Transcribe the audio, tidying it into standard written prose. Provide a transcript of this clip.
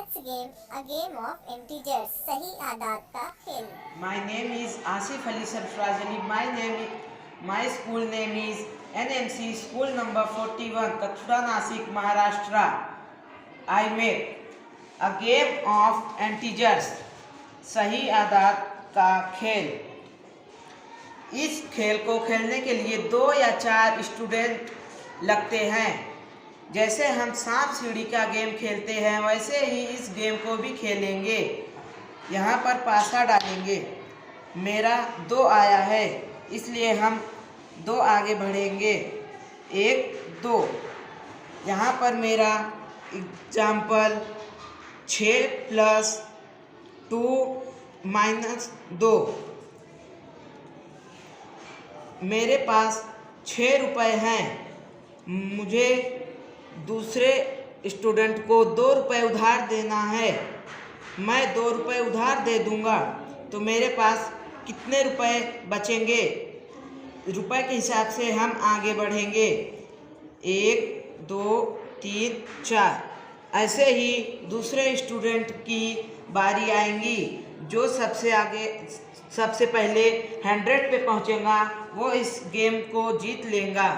Let's game a game of integers. सही आदात का खेल. My name is Asif Ali Sarfrazali. My school name is NMC School number 41, Kathura, Nasik, Maharashtra. I make a game of integers. सही आदात का खेल. इस खेल को खेलने के लिए 2 या 4 स्टूडेंट लगते हैं. जैसे हम सांप सीढ़ी का गेम खेलते हैं वैसे ही इस गेम को भी खेलेंगे. यहाँ पर पासा डालेंगे. मेरा 2 आया है इसलिए हम 2 आगे बढ़ेंगे. 1 2. यहाँ पर मेरा एग्जाम्पल 6 + 2 - 2. मेरे पास 6 रुपये हैं. मुझे दूसरे स्टूडेंट को 2 रुपये उधार देना है. मैं 2 रुपये उधार दे दूंगा तो मेरे पास कितने रुपए बचेंगे? रुपए के हिसाब से हम आगे बढ़ेंगे. 1 2 3 4. ऐसे ही दूसरे स्टूडेंट की बारी आएंगी. जो सबसे पहले 100 पे पहुंचेगा वो इस गेम को जीत लेगा.